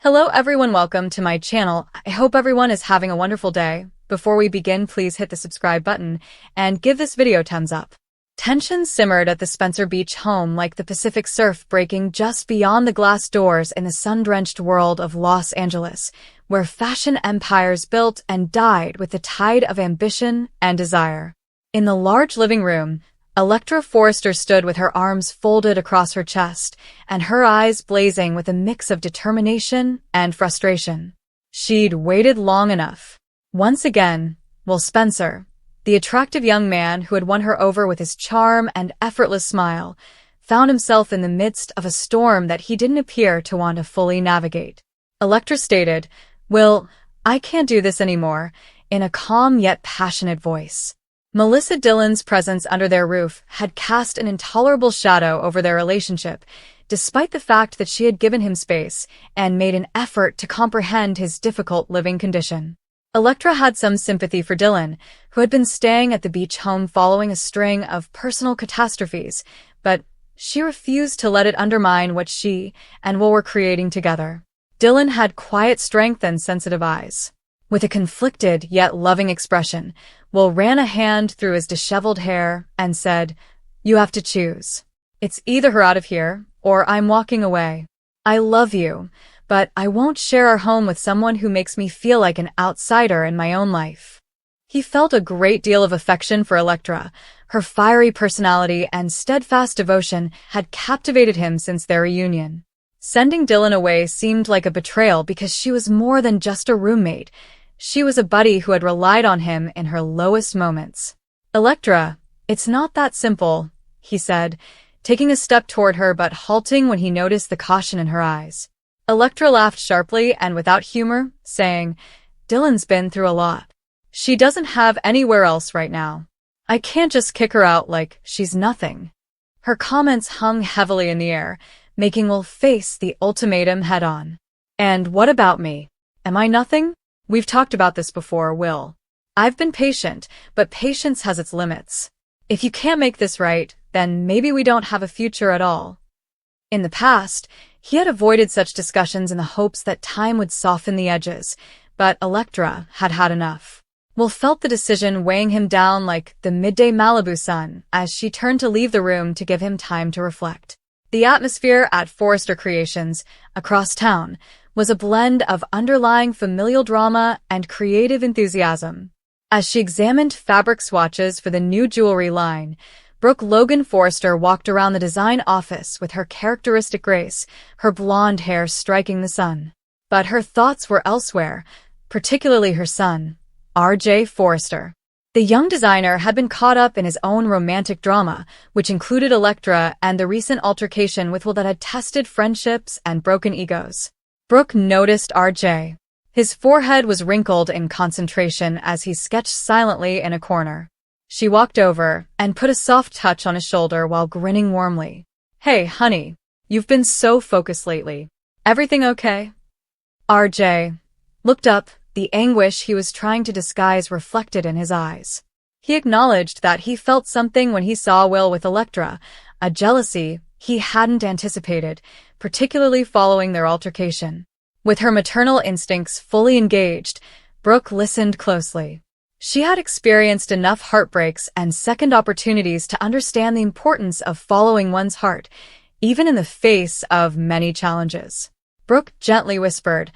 Hello everyone, welcome to my channel. I hope everyone is having a wonderful day. Before we begin, please hit the subscribe button and give this video a thumbs up. Tension simmered at the Spencer Beach home like the Pacific surf breaking just beyond the glass doors in the sun-drenched world of Los Angeles, where fashion empires built and died with the tide of ambition and desire. In the large living room, Electra Forrester stood with her arms folded across her chest and her eyes blazing with a mix of determination and frustration. She'd waited long enough. Once again, Will Spencer, the attractive young man who had won her over with his charm and effortless smile, found himself in the midst of a storm that he didn't appear to want to fully navigate. Electra stated, "Will, I can't do this anymore," in a calm yet passionate voice. Melissa Dillon's presence under their roof had cast an intolerable shadow over their relationship, despite the fact that she had given him space and made an effort to comprehend his difficult living condition. Electra had some sympathy for Dillon, who had been staying at the beach home following a string of personal catastrophes, but she refused to let it undermine what she and Will were creating together. Dillon had quiet strength and sensitive eyes. With a conflicted yet loving expression, Will ran a hand through his disheveled hair and said, "You have to choose. It's either her out of here, or I'm walking away. I love you, but I won't share our home with someone who makes me feel like an outsider in my own life." He felt a great deal of affection for Electra. Her fiery personality and steadfast devotion had captivated him since their reunion. Sending Dillon away seemed like a betrayal because she was more than just a roommate. She was a buddy who had relied on him in her lowest moments. "Electra, it's not that simple," he said, taking a step toward her but halting when he noticed the caution in her eyes. Electra laughed sharply and without humor, saying, "Dillon's been through a lot. She doesn't have anywhere else right now. I can't just kick her out like she's nothing." Her comments hung heavily in the air, making Will face the ultimatum head-on. "And what about me? Am I nothing? We've talked about this before, Will. I've been patient, but patience has its limits. If you can't make this right, then maybe we don't have a future at all." In the past, he had avoided such discussions in the hopes that time would soften the edges, but Electra had had enough. Will felt the decision weighing him down like the midday Malibu sun as she turned to leave the room to give him time to reflect. The atmosphere at Forrester Creations, across town, was a blend of underlying familial drama and creative enthusiasm. As she examined fabric swatches for the new jewelry line, Brooke Logan Forrester walked around the design office with her characteristic grace, her blonde hair striking the sun. But her thoughts were elsewhere, particularly her son, R.J. Forrester. The young designer had been caught up in his own romantic drama, which included Electra and the recent altercation with Will that had tested friendships and broken egos. Brooke noticed R.J. His forehead was wrinkled in concentration as he sketched silently in a corner. She walked over and put a soft touch on his shoulder while grinning warmly. "Hey, honey, you've been so focused lately. Everything okay?" R.J. looked up, the anguish he was trying to disguise reflected in his eyes. He acknowledged that he felt something when he saw Will with Electra, a jealousy he hadn't anticipated, particularly following their altercation. With her maternal instincts fully engaged, Brooke listened closely. She had experienced enough heartbreaks and second opportunities to understand the importance of following one's heart, even in the face of many challenges. Brooke gently whispered,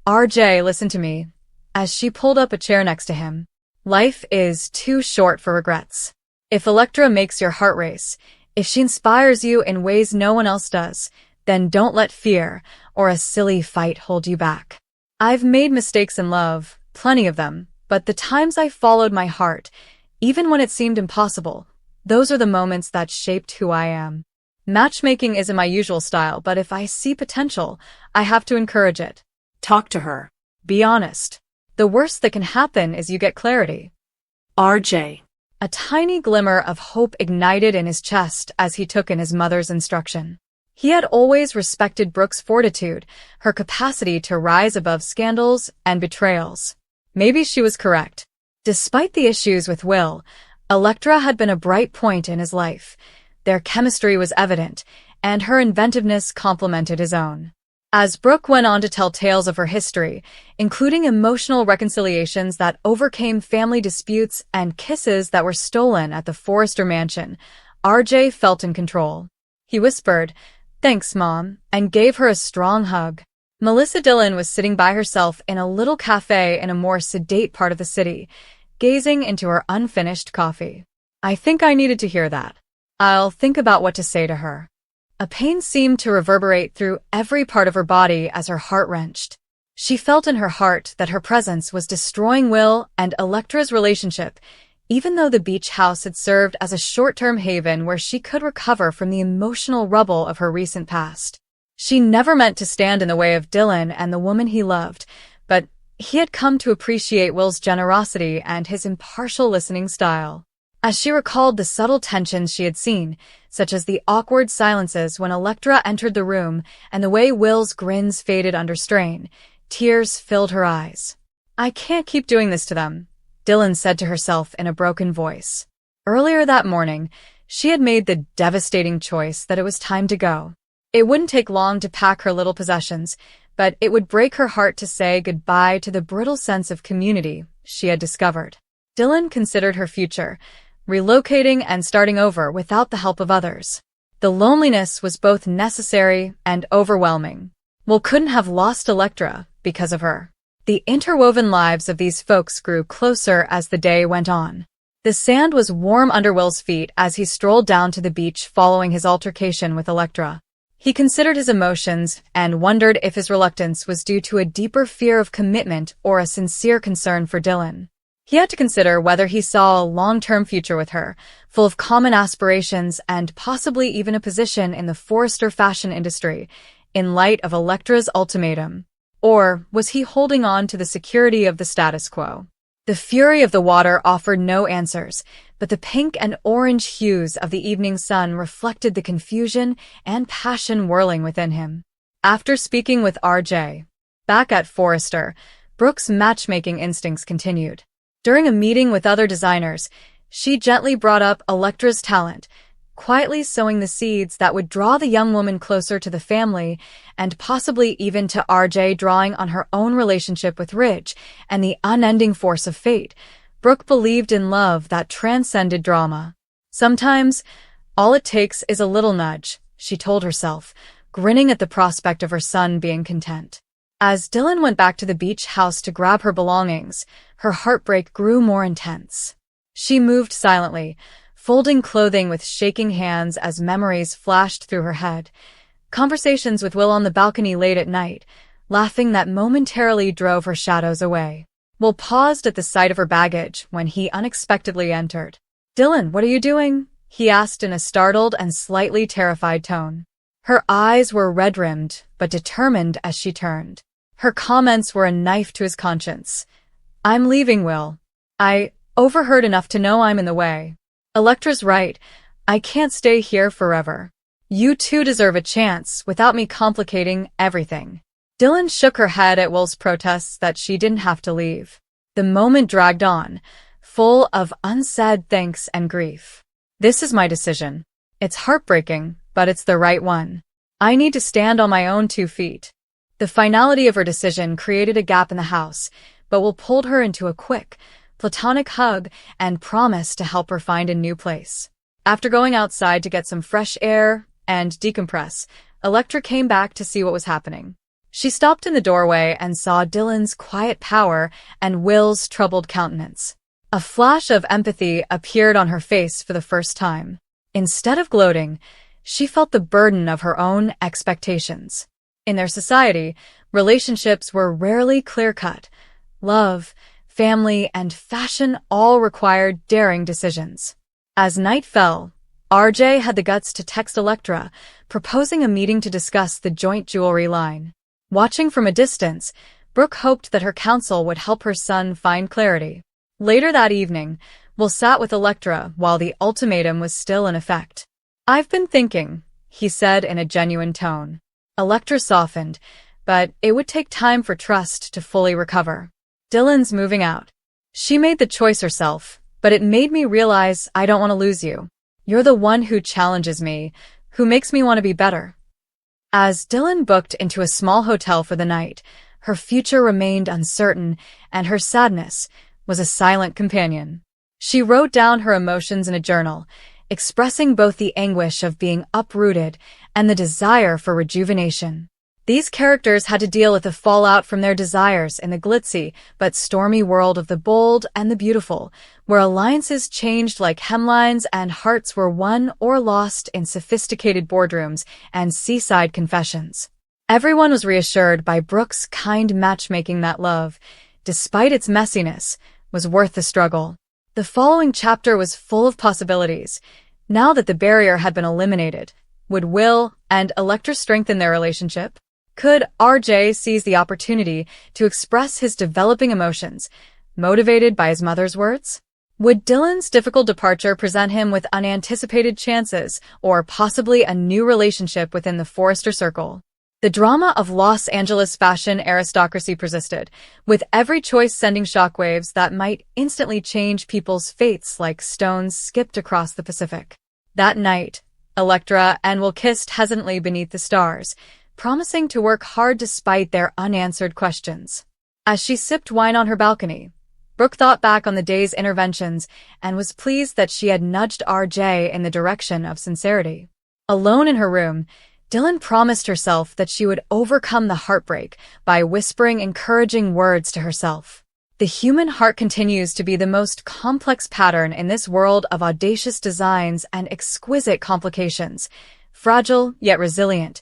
"R.J., listen to me," as she pulled up a chair next to him. "Life is too short for regrets. If Electra makes your heart race, if she inspires you in ways no one else does, then don't let fear or a silly fight hold you back. I've made mistakes in love, plenty of them, but the times I followed my heart, even when it seemed impossible, those are the moments that shaped who I am. Matchmaking isn't my usual style, but if I see potential, I have to encourage it. Talk to her. Be honest. The worst that can happen is you get clarity." R.J. A tiny glimmer of hope ignited in his chest as he took in his mother's instruction. He had always respected Brooke's fortitude, her capacity to rise above scandals and betrayals. Maybe she was correct. Despite the issues with Will, Electra had been a bright point in his life. Their chemistry was evident, and her inventiveness complemented his own. As Brooke went on to tell tales of her history, including emotional reconciliations that overcame family disputes and kisses that were stolen at the Forrester mansion, RJ felt in control. He whispered, "Thanks, Mom," and gave her a strong hug. Melissa Dillon was sitting by herself in a little cafe in a more sedate part of the city, gazing into her unfinished coffee. "I think I needed to hear that. I'll think about what to say to her." A pain seemed to reverberate through every part of her body as her heart wrenched. She felt in her heart that her presence was destroying Will and Electra's relationship, even though the beach house had served as a short-term haven where she could recover from the emotional rubble of her recent past. She never meant to stand in the way of Dillon and the woman he loved, but he had come to appreciate Will's generosity and his impartial listening style. As she recalled the subtle tensions she had seen, such as the awkward silences when Electra entered the room and the way Will's grins faded under strain, tears filled her eyes. "I can't keep doing this to them," Dillon said to herself in a broken voice. Earlier that morning, she had made the devastating choice that it was time to go. It wouldn't take long to pack her little possessions, but it would break her heart to say goodbye to the brittle sense of community she had discovered. Dillon considered her future, relocating and starting over without the help of others. The loneliness was both necessary and overwhelming. Will couldn't have lost Electra because of her. The interwoven lives of these folks grew closer as the day went on. The sand was warm under Will's feet as he strolled down to the beach following his altercation with Electra. He considered his emotions and wondered if his reluctance was due to a deeper fear of commitment or a sincere concern for Dillon. He had to consider whether he saw a long-term future with her, full of common aspirations and possibly even a position in the Forrester fashion industry, in light of Electra's ultimatum. Or was he holding on to the security of the status quo? The fury of the water offered no answers, but the pink and orange hues of the evening sun reflected the confusion and passion whirling within him. After speaking with RJ, back at Forrester, Brooke's matchmaking instincts continued. During a meeting with other designers, she gently brought up Electra's talent, quietly sowing the seeds that would draw the young woman closer to the family and possibly even to RJ, drawing on her own relationship with Ridge and the unending force of fate. Brooke believed in love that transcended drama. Sometimes, all it takes is a little nudge, she told herself, grinning at the prospect of her son being content. As Dillon went back to the beach house to grab her belongings, her heartbreak grew more intense. She moved silently, folding clothing with shaking hands as memories flashed through her head. Conversations with Will on the balcony late at night, laughing that momentarily drove her shadows away. Will paused at the sight of her baggage when he unexpectedly entered. "Dillon, what are you doing?" he asked in a startled and slightly terrified tone. Her eyes were red-rimmed, but determined as she turned. Her comments were a knife to his conscience. "I'm leaving, Will. I overheard enough to know I'm in the way. Electra's right. I can't stay here forever. You two deserve a chance without me complicating everything." Dillon shook her head at Will's protests that she didn't have to leave. The moment dragged on, full of unsaid thanks and grief. "This is my decision. It's heartbreaking, but it's the right one. I need to stand on my own 2 feet. The finality of her decision created a gap in the house, but Will pulled her into a quick, platonic hug and promised to help her find a new place. After going outside to get some fresh air and decompress, Electra came back to see what was happening. She stopped in the doorway and saw Dillon's quiet power and Will's troubled countenance. A flash of empathy appeared on her face for the first time. Instead of gloating, she felt the burden of her own expectations. In their society, relationships were rarely clear-cut. Love, family, and fashion all required daring decisions. As night fell, RJ had the guts to text Electra, proposing a meeting to discuss the joint jewelry line. Watching from a distance, Brooke hoped that her counsel would help her son find clarity. Later that evening, Will sat with Electra while the ultimatum was still in effect. "I've been thinking," he said in a genuine tone. Electra softened, but it would take time for trust to fully recover. "Dillon's moving out. She made the choice herself, but it made me realize I don't want to lose you. You're the one who challenges me, who makes me want to be better." As Dylan booked into a small hotel for the night, her future remained uncertain, and her sadness was a silent companion. She wrote down her emotions in a journal, expressing both the anguish of being uprooted and the desire for rejuvenation. These characters had to deal with the fallout from their desires in the glitzy but stormy world of the bold and the beautiful, where alliances changed like hemlines and hearts were won or lost in sophisticated boardrooms and seaside confessions. Everyone was reassured by Brooke's kind matchmaking that love, despite its messiness, was worth the struggle. The following chapter was full of possibilities. Now that the barrier had been eliminated, would Will and ELECTRA strengthen their relationship? Could RJ seize the opportunity to express his developing emotions, motivated by his mother's words? Would Dylan's difficult departure present him with unanticipated chances, or possibly a new relationship within the Forrester circle? The drama of Los Angeles fashion aristocracy persisted, with every choice sending shockwaves that might instantly change people's fates like stones skipped across the Pacific. That night, ELECTRA and Will kissed hesitantly beneath the stars, promising to work hard despite their unanswered questions. As she sipped wine on her balcony, Brooke thought back on the day's interventions and was pleased that she had nudged RJ in the direction of sincerity. Alone in her room, Dylan promised herself that she would overcome the heartbreak by whispering encouraging words to herself. The human heart continues to be the most complex pattern in this world of audacious designs and exquisite complications, fragile yet resilient,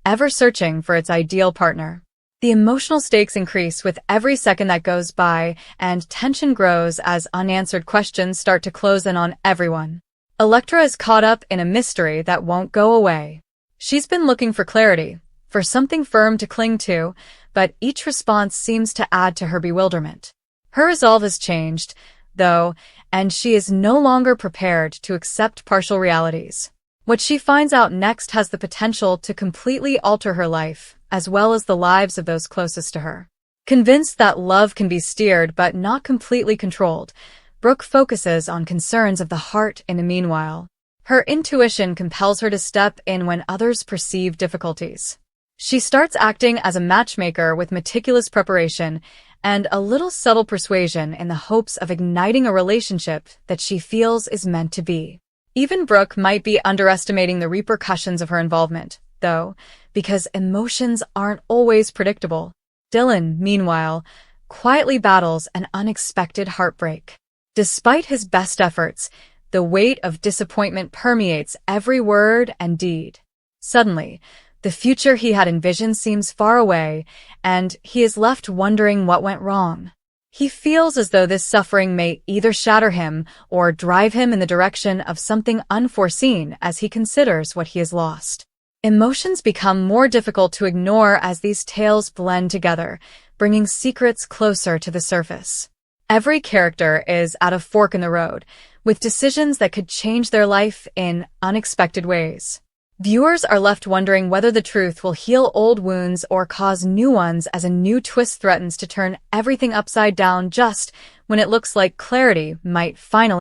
ever searching for its ideal partner. The emotional stakes increase with every second that goes by, and tension grows as unanswered questions start to close in on everyone. ELECTRA is caught up in a mystery that won't go away. She's been looking for clarity, for something firm to cling to, but each response seems to add to her bewilderment. Her resolve has changed, though, and she is no longer prepared to accept partial realities. What she finds out next has the potential to completely alter her life, as well as the lives of those closest to her. Convinced that love can be steered but not completely controlled, Brooke focuses on concerns of the heart in the meanwhile. Her intuition compels her to step in when others perceive difficulties. She starts acting as a matchmaker with meticulous preparation and a little subtle persuasion in the hopes of igniting a relationship that she feels is meant to be. Even Brooke might be underestimating the repercussions of her involvement, though, because emotions aren't always predictable. Dylan, meanwhile, quietly battles an unexpected heartbreak. Despite his best efforts, the weight of disappointment permeates every word and deed. Suddenly, the future he had envisioned seems far away, and he is left wondering what went wrong. He feels as though this suffering may either shatter him or drive him in the direction of something unforeseen as he considers what he has lost. Emotions become more difficult to ignore as these tales blend together, bringing secrets closer to the surface. Every character is at a fork in the road, with decisions that could change their life in unexpected ways. Viewers are left wondering whether the truth will heal old wounds or cause new ones as a new twist threatens to turn everything upside down just when it looks like clarity might finally